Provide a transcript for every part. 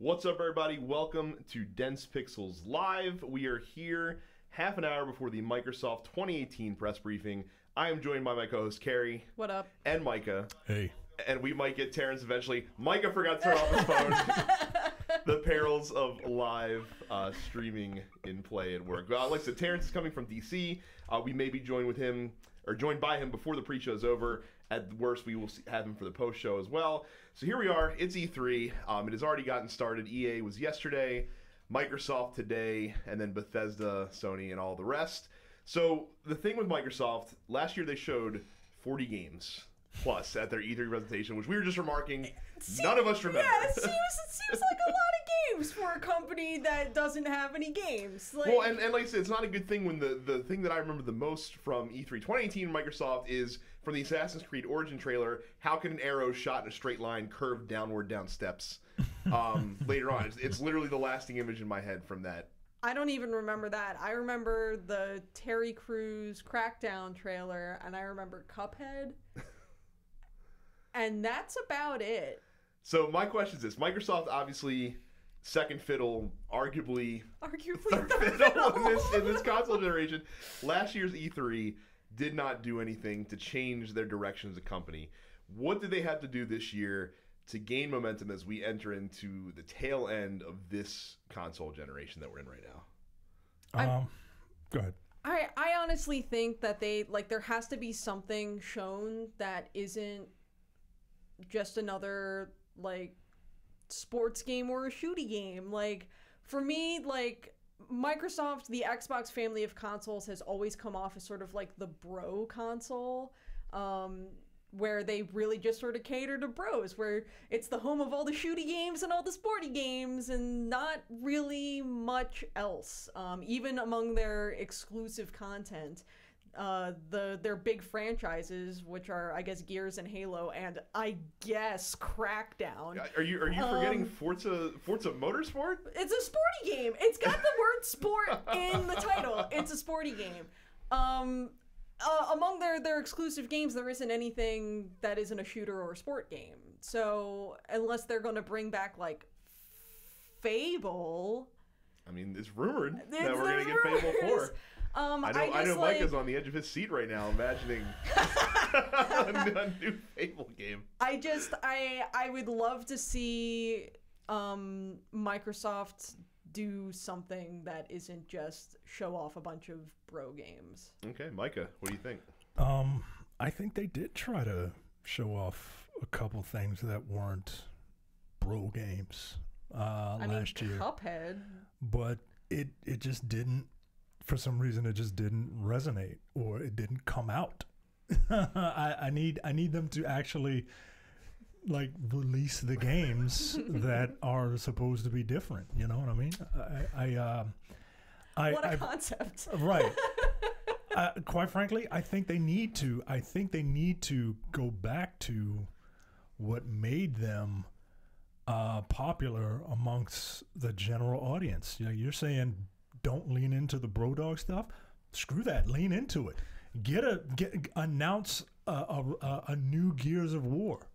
What's up, everybody? Welcome to Dense Pixels Live. We are here half an hour before the Microsoft 2018 press briefing. I am joined by my co-host, Carrie. What up? And Micah. Hey. And we might get Terrence eventually. Micah forgot to turn off his phone. The perils of live streaming in play at work. Like I said, Terrence is coming from DC. We may be joined by him before the pre-show is over. At worst, we will have him for the post-show as well. So here we are. It's E3. It has already gotten started. EA was yesterday, Microsoft today, and then Bethesda, Sony, and all the rest. So the thing with Microsoft, last year they showed 40 games plus at their E3 presentation, which we were just remarking. None of us remember. Yeah, it seems like a lot of games for a company that doesn't have any games. Like, well, and like I said, it's not a good thing when the thing that I remember the most from E3 2018 Microsoft is from the Assassin's Creed Origin trailer, how can an arrow shot in a straight line curve downward down steps later on? It's literally the lasting image in my head from that. I don't even remember that. I remember the Terry Crews Crackdown trailer, and I remember Cuphead. And that's about it. So my question is this. Microsoft, obviously, second fiddle, arguably third fiddle in this console generation. Last year's E3 did not do anything to change their direction as a company. What do they have to do this year to gain momentum as we enter into the tail end of this console generation that we're in right now? Go ahead. I honestly think that there has to be something shown that isn't just another sports game or a shooty game. Like, for me, Microsoft, the Xbox family of consoles has always come off as sort of like the bro console, where they really just sort of cater to bros, where it's the home of all the shooty games and all the sporty games and not really much else. Even among their exclusive content, their big franchises, which are, I guess, Gears and Halo, and I guess Crackdown. Are you forgetting Forza Motorsport? It's a sporty game. It's got the word sport in the title. It's a sporty game. Among their exclusive games, there isn't anything that isn't a shooter or a sport game. So unless they're going to bring back Fable, I mean, it's rumored that we're going to get Fable 4. I know Micah's on the edge of his seat right now, imagining a new Fable game. I would love to see Microsoft do something that isn't just show off a bunch of bro games. Okay, Micah, what do you think? I think they did try to show off a couple things that weren't bro games last year. Cuphead. But it just didn't. For some reason, it just didn't resonate, or it didn't come out. I need them to actually release the games that are supposed to be different. You know what I mean? What a concept! Right. Quite frankly, I think they need to. I think they need to go back to what made them popular amongst the general audience. You know, you're saying, don't lean into the bro dog stuff. Screw that. Lean into it. Announce a new Gears of War.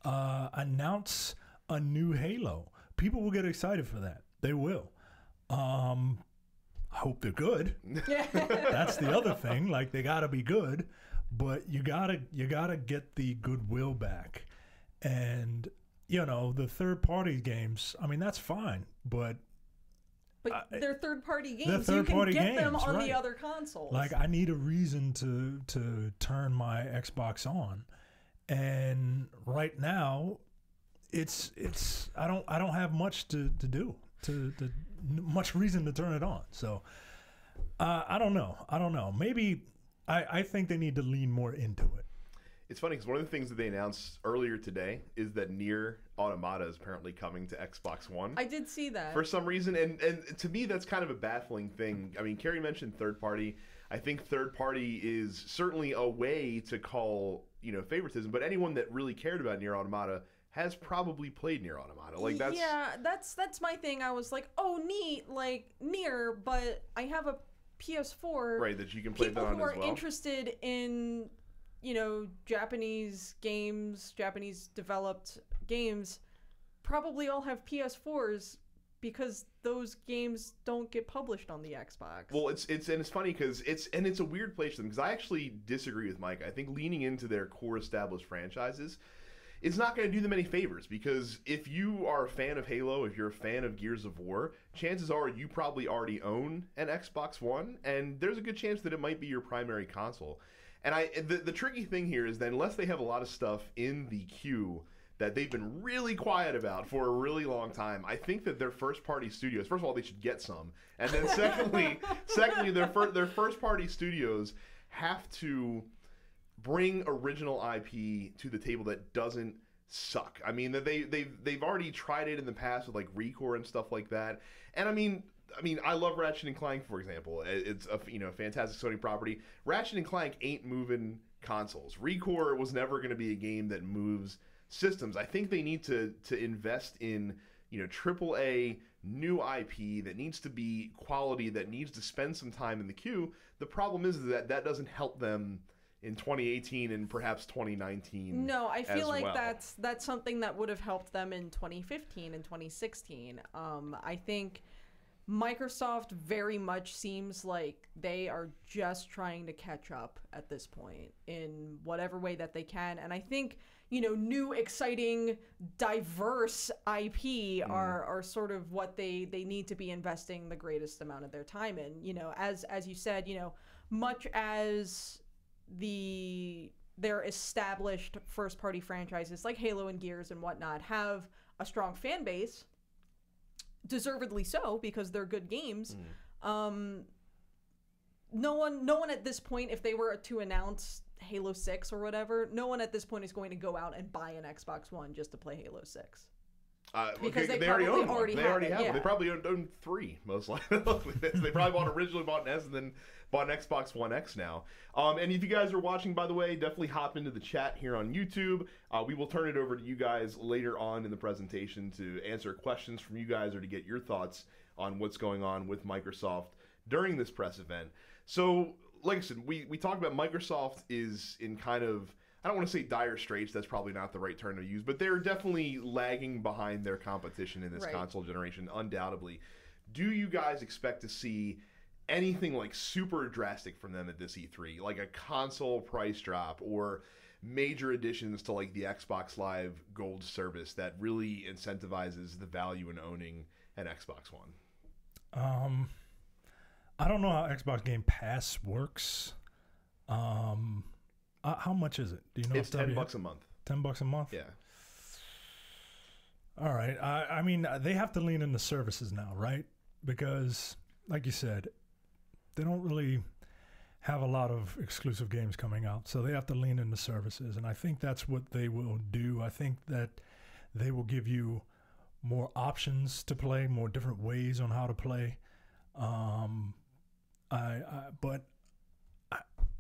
Announce a new Halo. People will get excited for that. They will. I hope they're good. That's the other thing. They gotta be good, but you gotta get the goodwill back. And the third party games. I mean, that's fine, but they're third-party games. They're third-party you can get games, them on right. the other consoles. I need a reason to turn my Xbox on, and right now, it's I don't have much to do much reason to turn it on. So I don't know. Maybe I think they need to lean more into it. It's funny because one of the things that they announced earlier today is that Nier Automata is apparently coming to Xbox One. I did see that. For some reason, and to me, that's kind of a baffling thing. I mean, Carrie mentioned third party. I think third party is certainly a way to call, favoritism, but anyone that really cared about Nier Automata has probably played Nier Automata. That's my thing. I was like, oh, neat, Nier, but I have a PS4. Right, that you can play that on as well. People who are interested in Japanese games, Japanese developed games, probably all have PS4s because those games don't get published on the Xbox. Well, it's funny because it's a weird place for them, because I actually disagree with Mike. I think leaning into their core established franchises is not going to do them any favors, because if you are a fan of Halo, if you're a fan of Gears of War, chances are you probably already own an Xbox One, and there's a good chance that it might be your primary console. And the tricky thing here is that unless they have a lot of stuff in the queue that they've been really quiet about for a really long time, I think that their first-party studios, first of all, they should get some, and then secondly, their first-party studios have to bring original IP to the table that doesn't suck. I mean, they've already tried it in the past with like ReCore and stuff like that, and I mean, I love Ratchet and Clank, for example. It's a fantastic Sony property. Ratchet and Clank ain't moving consoles. ReCore was never going to be a game that moves systems. I think they need to invest in AAA new IP that needs to be quality, that needs to spend some time in the queue. The problem is that doesn't help them in 2018 and perhaps 2019. No, I feel like well. that's something that would have helped them in 2015 and 2016. I think Microsoft very much seems like they are just trying to catch up at this point in whatever way that they can. And I think, new, exciting, diverse IP are sort of what they need to be investing the greatest amount of their time in. As you said, much as their established first-party franchises like Halo and Gears and whatnot have a strong fan base, deservedly so, because they're good games. No one at this point, if they were to announce Halo 6 or whatever, no one at this point is going to go out and buy an Xbox One just to play Halo 6. Because they already own one. They already have one. They probably own 3, most likely. They probably originally bought an S and then bought an Xbox One X now. And if you guys are watching, by the way, definitely hop into the chat here on YouTube. We will turn it over to you guys later on in the presentation to answer questions from you guys or to get your thoughts on what's going on with Microsoft during this press event. So, like I said, we talked about Microsoft is in kind of, I don't want to say dire straits, that's probably not the right term to use, but they're definitely lagging behind their competition in this console generation, undoubtedly. Do you guys expect to see anything like super drastic from them at this E3, like a console price drop or major additions to like the Xbox Live Gold service that really incentivizes the value in owning an Xbox One? I don't know how Xbox Game Pass works. How much is it? Do you know? It's $10 a month. $10 a month? Yeah. All right. I mean, they have to lean into services now, right? Because, like you said, they don't really have a lot of exclusive games coming out, so they have to lean into services, and I think that's what they will do. I think that they will give you more options to play, more different ways on how to play. But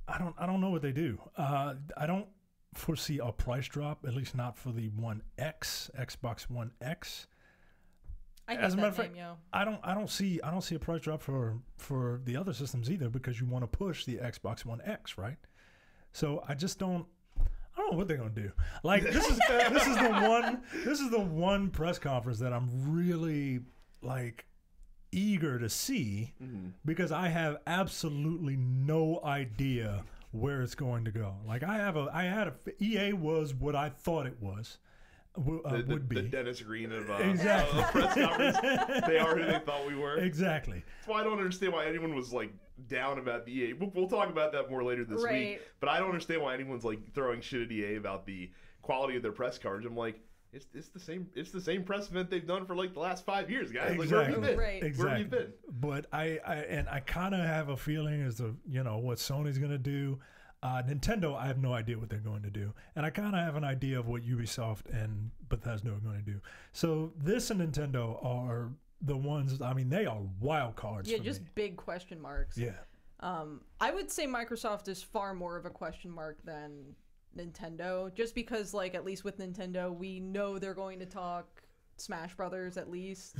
I don't know what they do. I don't foresee a price drop, at least not for the One X, Xbox One X. As a matter of fact, I don't see a price drop for the other systems either, because you want to push the Xbox One X, right? So I don't know what they're gonna do. Like this is the one press conference that I'm really like eager to see, because I have absolutely no idea where it's going to go. Like EA was what I thought it was. Would be the Dennis Green of exactly. Press conference. They are who they thought we were. Exactly. That's why I don't understand why anyone was like down about the EA. We'll talk about that more later this week. But I don't understand why anyone's like throwing shit at EA about the quality of their press coverage. I'm like, it's the same press event they've done for like the last 5 years, guys. Exactly. Like, where have you been? Right. Exactly. Where have you been? But I kind of have a feeling as to what Sony's gonna do. Nintendo, I have no idea what they're going to do, and I kind of have an idea of what Ubisoft and Bethesda are going to do. So this and Nintendo are the ones. I mean, they are wild cards. Yeah, for just me. big question marks. Yeah. I would say Microsoft is far more of a question mark than Nintendo, just because, like, at least with Nintendo, we know they're going to talk Smash Brothers at least.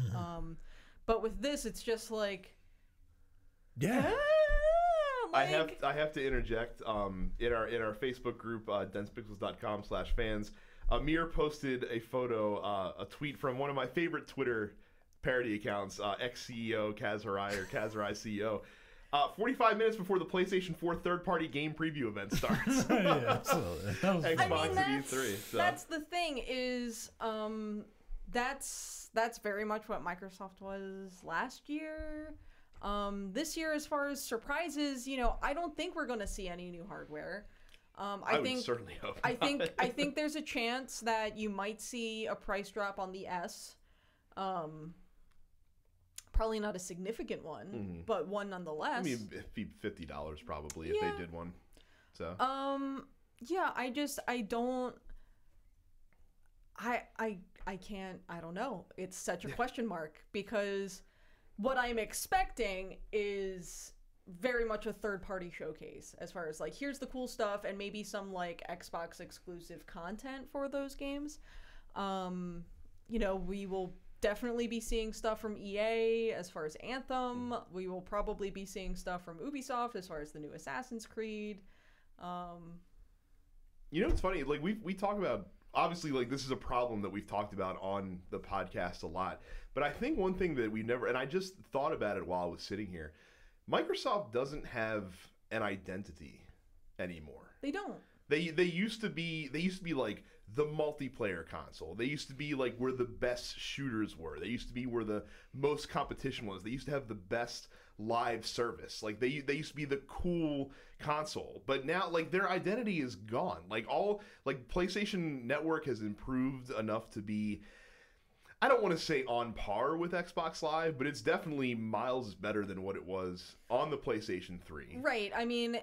But with this, it's just like, Yeah. I have to interject. In our Facebook group, densepixels.com/fans, Amir posted a photo, a tweet from one of my favorite Twitter parody accounts, ex-CEO Kaz Hirai or Kaz Hirai CEO. 45 minutes before the PlayStation 4 third-party game preview event starts. Yeah, absolutely. That was Xbox and E3. So. That's the thing is, that's very much what Microsoft was last year. This year, as far as surprises, I don't think we're going to see any new hardware. I would think certainly hope. I think there's a chance that you might see a price drop on the S. Probably not a significant one, but one nonetheless. I mean, it'd be $50 probably if they did one. So. Yeah, I don't know. It's such a question mark because what I'm expecting is very much a third-party showcase as far as like, here's the cool stuff and maybe some like Xbox exclusive content for those games. We will definitely be seeing stuff from EA as far as Anthem. We will probably be seeing stuff from Ubisoft as far as the new Assassin's Creed. It's funny. Like we talk about, obviously, like this is a problem that we've talked about on the podcast a lot. But I think one thing that we've never, and I just thought about it while I was sitting here, Microsoft doesn't have an identity anymore. They don't. They used to be like the multiplayer console. They used to be like where the best shooters were. They used to be where the most competition was. They used to have the best live service. Like they used to be the cool console. But now like their identity is gone. Like PlayStation Network has improved enough to be, I don't want to say on par with Xbox Live, but it's definitely miles better than what it was on the PlayStation 3. Right. I mean,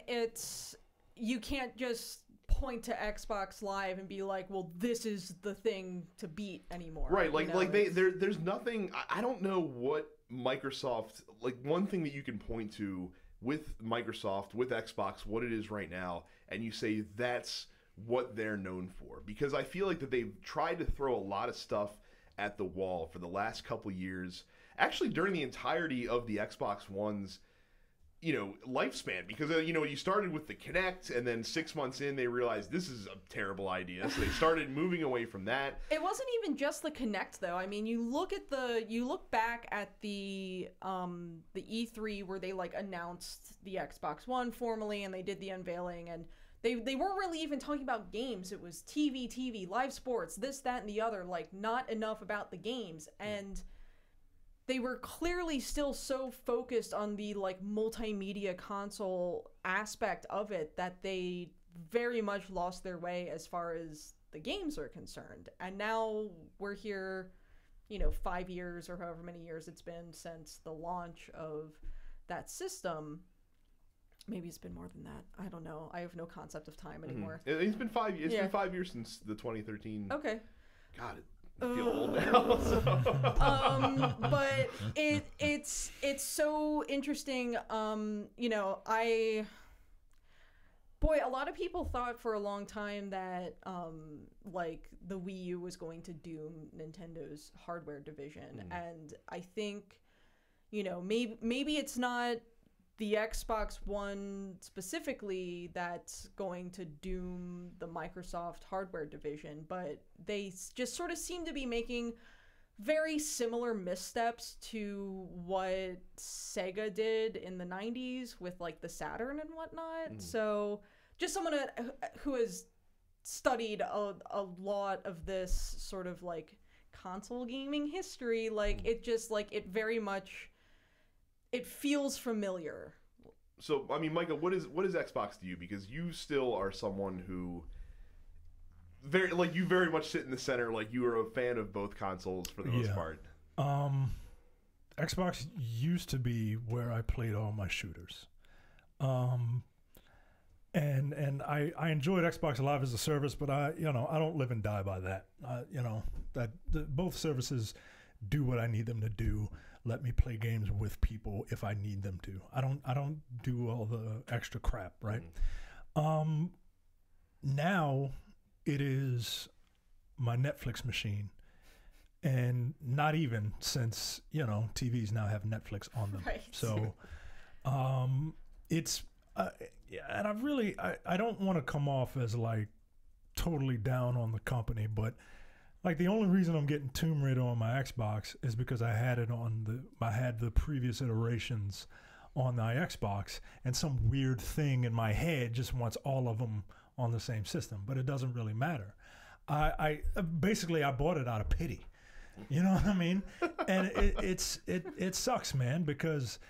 you can't just point to Xbox Live and be like, well, this is the thing to beat anymore. Right. There's nothing, I don't know what Microsoft, like one thing that you can point to with Microsoft, with Xbox, what it is right now, and you say that's what they're known for. Because I feel like that they've tried to throw a lot of stuff at the wall for the last couple years, actually during the entirety of the Xbox One's lifespan, because you started with the Kinect and then 6 months in they realized this is a terrible idea, so they started moving away from that. It wasn't even just the Kinect though. I mean, you look back at the E3 where they like announced the Xbox One formally and they did the unveiling, and they weren't really even talking about games. It was TV, live sports, this, that, and the other, like not enough about the games. And they were clearly still so focused on the like multimedia console aspect of it that they very much lost their way as far as the games are concerned. And now we're here, 5 years or however many years it's been since the launch of that system. Maybe it's been more than that. I don't know. I have no concept of time anymore. It's been 5 years. It's been 5 years since the 2013. Okay. God, I feel old now. So. But it's so interesting. A lot of people thought for a long time that like the Wii U was going to doom Nintendo's hardware division, and I think maybe it's not the Xbox One specifically that's going to doom the Microsoft hardware division, but they just sort of seem to be making very similar missteps to what Sega did in the 90s with like the Saturn and whatnot. So just someone who has studied a lot of this sort of like console gaming history, like it just like it very much, it feels familiar. So, I mean, Micah, what is Xbox to you? Because you still are someone who you very much sit in the center. Like you are a fan of both consoles for the most part. Xbox used to be where I played all my shooters. And I enjoyed Xbox Live as a service, but I don't live and die by that. Both services do what I need them to do. Let me play games with people if I need them to. I don't do all the extra crap, right? Now it is my Netflix machine, and not even since TVs now have Netflix on them. Right. So it's and I don't want to come off as like totally down on the company, but like the only reason I'm getting Tomb Raider on my Xbox is because I had the previous iterations on my Xbox, and some weird thing in my head just wants all of them on the same system, but it doesn't really matter. I basically I bought it out of pity, you know what I mean? And it sucks, man, because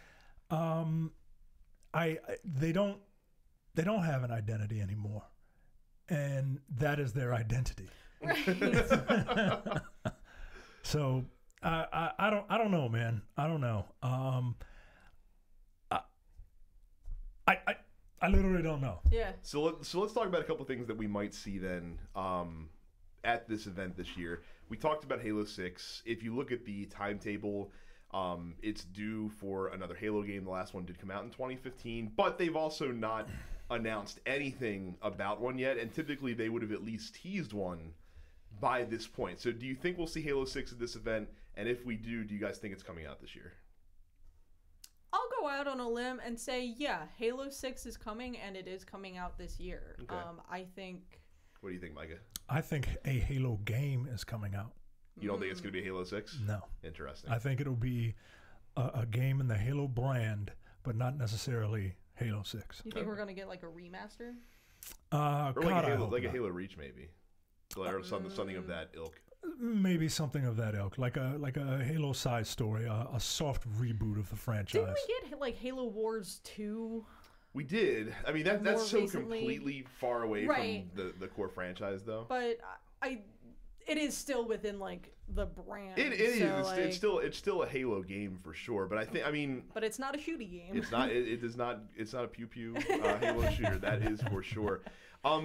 they don't have an identity anymore, and that is their identity. So I don't know, man. I don't know. I literally don't know. Yeah. So let's talk about a couple things that we might see then at this event this year. We talked about Halo 6. If you look at the timetable, it's due for another Halo game. The last one did come out in 2015, but they've also not announced anything about one yet, and typically they would have at least teased one by this point. So do you think we'll see Halo 6 at this event? And if we do you guys think it's coming out this year? I'll go out on a limb and say, yeah, Halo 6 is coming, and it is coming out this year. Okay. I think... What do you think, Micah? I think a Halo game is coming out. You don't think it's going to be Halo 6? No. Interesting. I think it'll be a game in the Halo brand, but not necessarily Halo 6. You think we're going to get like a remaster? Or God, like, I hope a not. Halo Reach, maybe. Or something of that ilk. Maybe something of that ilk, like a Halo side story, a soft reboot of the franchise. Didn't we get like Halo Wars 2? We did. I mean, that's More so recently. completely far away Right. from the core franchise, though. But it is still within like the brand. It is. So, like, It's still a Halo game for sure. But I mean, but it's not a shooty game. it's not. It does not. It's not a pew pew Halo shooter. That is for sure.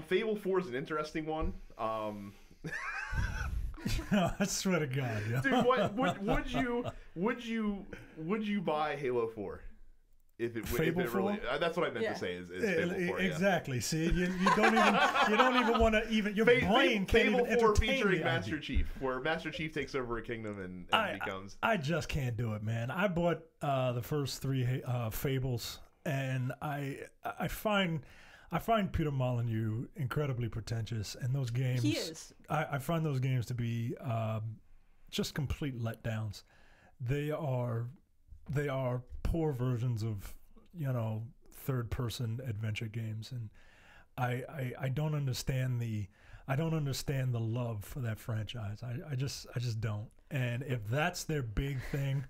Fable 4 is an interesting one. I swear to God, yeah. Dude, would you buy Halo 4? If it Fable 4? really, that's what I meant Yeah. to say is Fable 4. Yeah. Exactly. See, you don't even want to even your brain can't Fable even 4 entertain featuring the Master idea. Chief, where Master Chief takes over a kingdom and becomes. I just can't do it, man. I bought the first 3 Fables, and I find Peter Molyneux incredibly pretentious, and those games. He is. I find those games to be just complete letdowns. They are poor versions of third-person adventure games, and I don't understand the love for that franchise. I just don't. And if that's their big thing,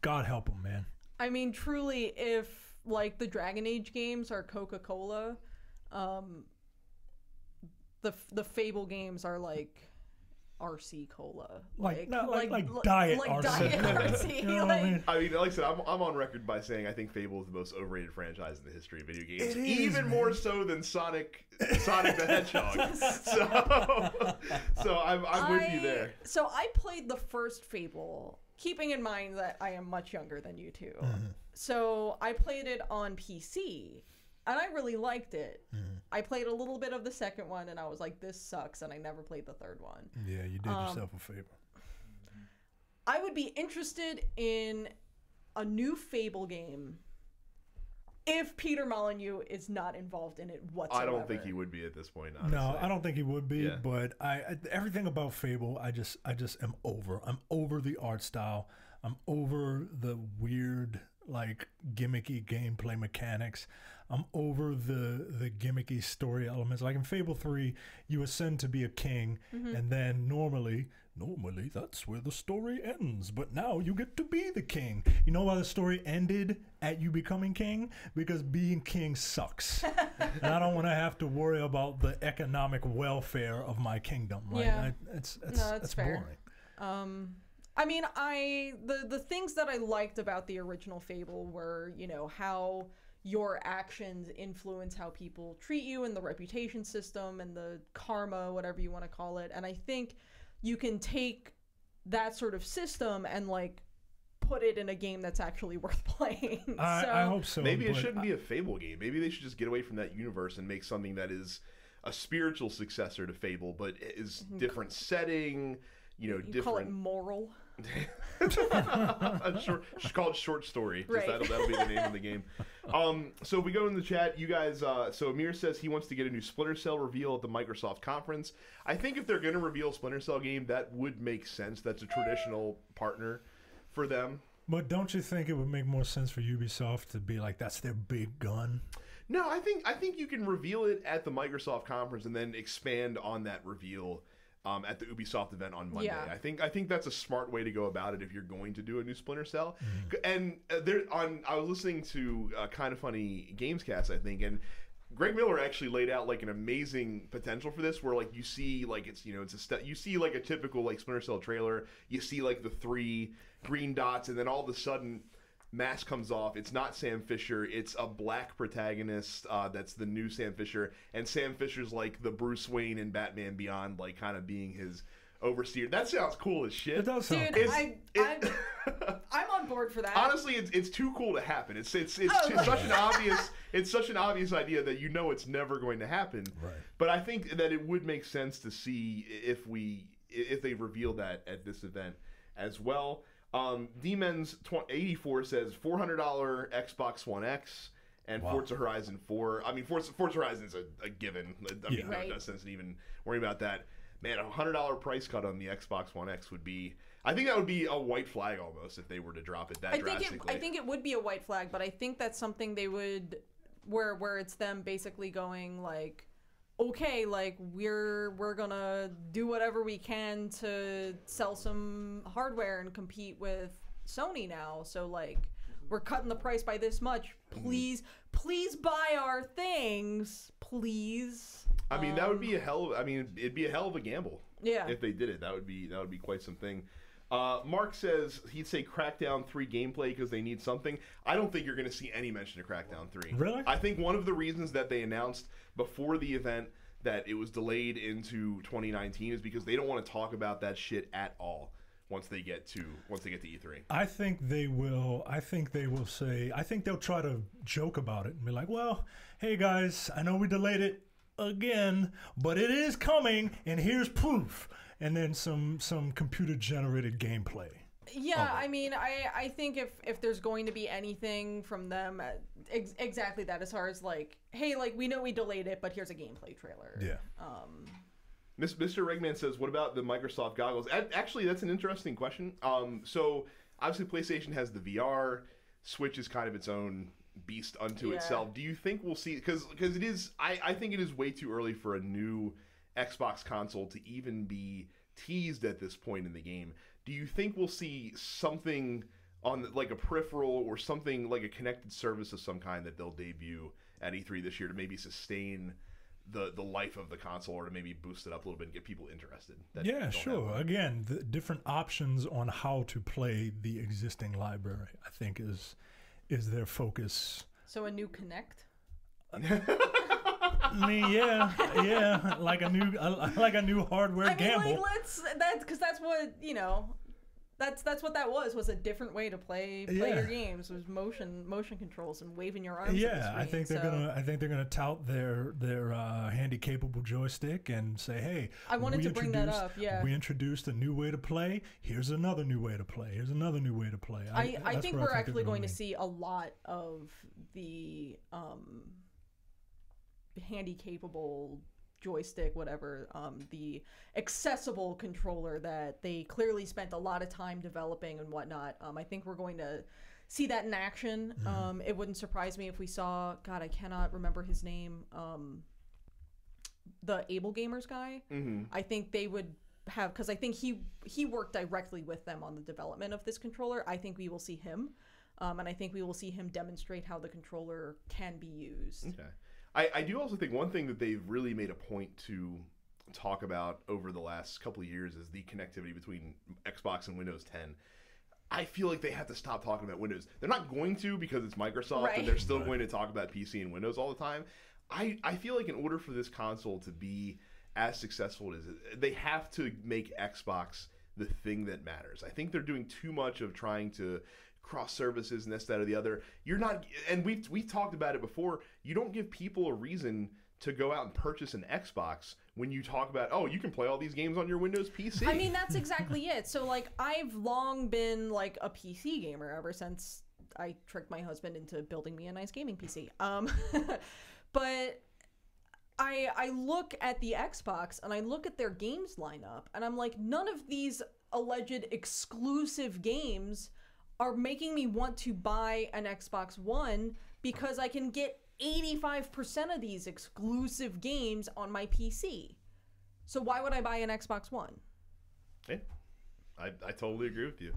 God help them, man. I mean, truly, if like the Dragon Age games are Coca-Cola, the Fable games are like RC Cola, Like Diet RC. Diet RC. You know what I mean? I mean, like I said, I'm on record by saying I think Fable is the most overrated franchise in the history of video games. It is, even man. more so than Sonic the Hedgehog. So I'm with you there. So I played the first Fable, keeping in mind that I am much younger than you two. Mm-hmm. So I played it on PC, and I really liked it. Mm-hmm. I played a little bit of the second one, and I was like, this sucks, and I never played the third one. Yeah, you did yourself a favor. I would be interested in a new Fable game if Peter Molyneux is not involved in it whatsoever. I don't think he would be at this point. Honestly. No, I don't think he would be. Yeah. But everything about Fable, I just am over. I'm over the art style. I'm over the weird, like gimmicky gameplay mechanics. I'm over the gimmicky story elements. Like in Fable 3, you ascend to be a king, and then normally that's where the story ends. But now you get to be the king. You know why the story ended at you becoming king? Because being king sucks. And I don't want to have to worry about the economic welfare of my kingdom. Right? Yeah. That's fair. boring. I mean, the things that I liked about the original Fable were, how your actions influence how people treat you, and the reputation system and the karma, whatever you want to call it. And I think you can take that sort of system and like put it in a game that's actually worth playing. I hope so. Maybe it shouldn't be a Fable game. Maybe they should just get away from that universe and make something that is a spiritual successor to Fable, but is different setting. You Different. call it moral. It's called Short Story. Just Right. that'll be the name of the game. So if we go in the chat, you guys. So Amir says he wants to get a new Splinter Cell reveal at the Microsoft conference. I think if they're going to reveal a Splinter Cell game, that would make sense. That's a traditional partner for them. But don't you think it would make more sense for Ubisoft to be like, that's their big gun? No, I think you can reveal it at the Microsoft conference and then expand on that reveal at the Ubisoft event on Monday. Yeah. I think that's a smart way to go about it if you're going to do a new Splinter Cell. And I was listening to Kind of Funny Gamescast, I think, and Greg Miller actually laid out like an amazing potential for this, where like you see like it's you see like a typical like Splinter Cell trailer, you see like the 3 green dots, and then all of a sudden mask comes off. It's not Sam Fisher. It's a black protagonist that's the new Sam Fisher. And Sam Fisher's like the Bruce Wayne in Batman Beyond, like kind of being his overseer. That sounds cool as shit. It does sound Dude, cool. I'm on board for that. Honestly, it's too cool to happen. It's such an obvious idea that you know it's never going to happen. Right. But I think that it would make sense to see if they reveal that at this event as well. D-Men's 84 says $400 Xbox One X and Wow. Forza Horizon 4. I mean, Forza Horizon is a given. I mean, Right. no sense in even worrying about that. Man, $100 price cut on the Xbox One X would be. I think that would be a white flag almost if they were to drop it that drastically. I think it would be a white flag, but I think that's something they would where it's them basically going like, okay, like we're gonna do whatever we can to sell some hardware and compete with Sony now. So like we're cutting the price by this much. Please buy our things, please. I mean, that would be it'd be a hell of a gamble. Yeah. If they did it, that would be quite something. Mark says he'd say Crackdown 3 gameplay because they need something. I don't think you're going to see any mention of Crackdown 3. Really? I think one of the reasons that they announced before the event that it was delayed into 2019 is because they don't want to talk about that shit at all once they get to E3. I think they will say, I think they'll try to joke about it and be like, well, hey guys, I know we delayed it again, but it is coming and here's proof. And then some computer generated gameplay. Yeah, I mean, I think if there's going to be anything from them, exactly that, as far as like, hey, like we know we delayed it, but here's a gameplay trailer. Yeah. Mr. Regman says, what about the Microsoft goggles? Actually, that's an interesting question. So obviously PlayStation has the VR, Switch is kind of its own beast unto itself. Do you think we'll see, because it is, I think it is way too early for a new Xbox console to even be teased at this point in the game. Do you think we'll see something on like a peripheral or something like a connected service of some kind that they'll debut at E3 this year to maybe sustain the life of the console, or to maybe boost it up a little bit and get people interested? Yeah, sure. Again, the different options on how to play the existing library, I think, is their focus. So a new Kinect. I mean, yeah, like a new hardware gamble. Like, that's what, you know, that's what that was a different way to play your games. It was motion controls and waving your arms. Yeah, at the screen, I think they're gonna tout their handy capable joystick and say, hey, I wanted to bring that up. Yeah, we introduced a new way to play. Here's another new way to play. Here's another new way to play. I think we're actually going to see a lot of the handy capable joystick, whatever, the accessible controller that they clearly spent a lot of time developing and whatnot. I think we're going to see that in action. It wouldn't surprise me if we saw, God, I cannot remember his name, the Able Gamers guy. I think they would have, because I think he worked directly with them on the development of this controller. I think we will see him, and I think we will see him demonstrate how the controller can be used. Okay. I do also think one thing that they've really made a point to talk about over the last couple of years is the connectivity between Xbox and Windows 10. I feel like they have to stop talking about Windows. They're not going to, because it's Microsoft, and they're still going to talk about PC and Windows all the time. I feel like in order for this console to be as successful as it is, they have to make Xbox the thing that matters. I think they're doing too much of trying to cross services and this, that, or the other. You're not, and we've talked about it before. You don't give people a reason to go out and purchase an Xbox when you talk about, oh, you can play all these games on your Windows PC? I mean, that's exactly it. So, like, I've long been, like, a PC gamer ever since I tricked my husband into building me a nice gaming PC. But I look at the Xbox and I look at their games lineup and I'm like, none of these alleged exclusive games are making me want to buy an Xbox One because I can get 85% of these exclusive games on my PC. So why would I buy an Xbox One? Yeah, I totally agree with you.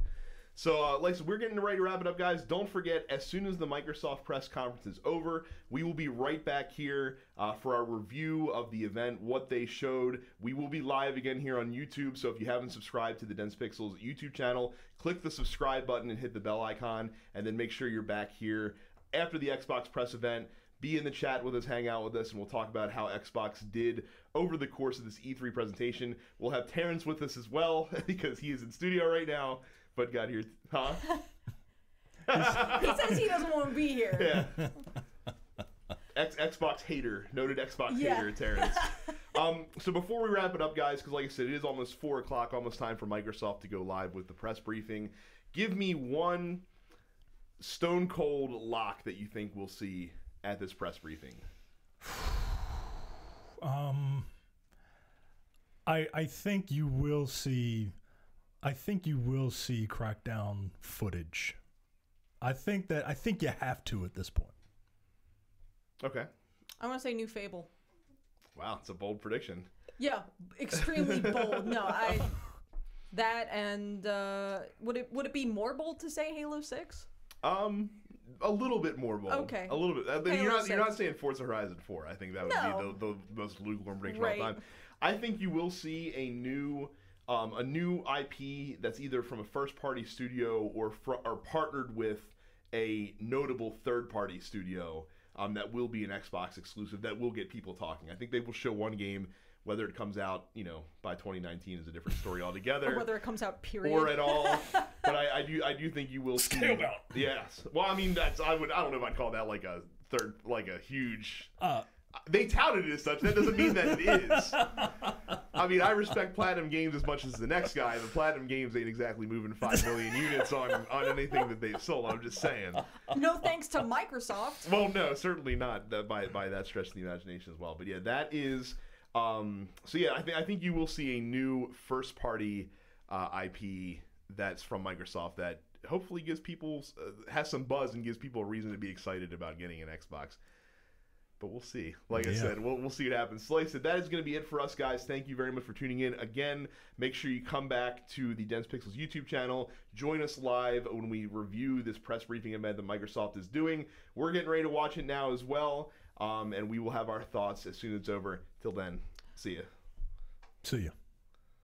So, like I said, we're getting ready to wrap it up, guys. Don't forget, as soon as the Microsoft press conference is over, we will be right back here for our review of the event, what they showed. We will be live again here on YouTube, so if you haven't subscribed to the Dense Pixels YouTube channel, click the subscribe button and hit the bell icon, and then make sure you're back here after the Xbox press event. Be in the chat with us, hang out with us, and we'll talk about how Xbox did over the course of this E3 presentation. We'll have Terrence with us as well, because he is in studio right now, but got here, huh? He says he doesn't want to be here. Yeah. Xbox hater, noted Xbox hater, Terrence. So before we wrap it up, guys, because like I said, it is almost 4 o'clock, almost time for Microsoft to go live with the press briefing. Give me one stone cold lock that you think we'll see at this press briefing. I think you will see. I think you will see Crackdown footage. I think you have to at this point. Okay. I want to say new Fable. Wow, it's a bold prediction. Yeah, extremely bold. No, that and would it be more bold to say Halo 6? A little bit more bold. Okay. A little bit. You're not saying Forza Horizon 4. I think that would No. be the most lukewarm prediction Right. of all time. I think you will see a new IP that's either from a first-party studio or partnered with a notable third-party studio that will be an Xbox exclusive that will get people talking. I think they will show one game. Whether it comes out, by 2019 is a different story altogether. Or whether it comes out, period. Or at all. But I do think you will see. Scalebound. Yes. Well, I mean, I don't know if I'd call that like a huge. They touted it as such. That doesn't mean that it is. I mean, I respect Platinum Games as much as the next guy, but Platinum Games ain't exactly moving 5 million units on anything that they've sold. I'm just saying. No thanks to Microsoft. Well, no, certainly not by that stretch of the imagination as well. But yeah, that is. So yeah, I think you will see a new first party IP that's from Microsoft that hopefully gives people has some buzz and gives people a reason to be excited about getting an Xbox. But we'll see. Like I said, we'll see what happens. So like I said, that is going to be it for us, guys. Thank you very much for tuning in. Again, make sure you come back to the Dense Pixels YouTube channel. Join us live when we review this press briefing event that Microsoft is doing. We're getting ready to watch it now as well. And we will have our thoughts as soon as it's over. Till then, see ya. See ya.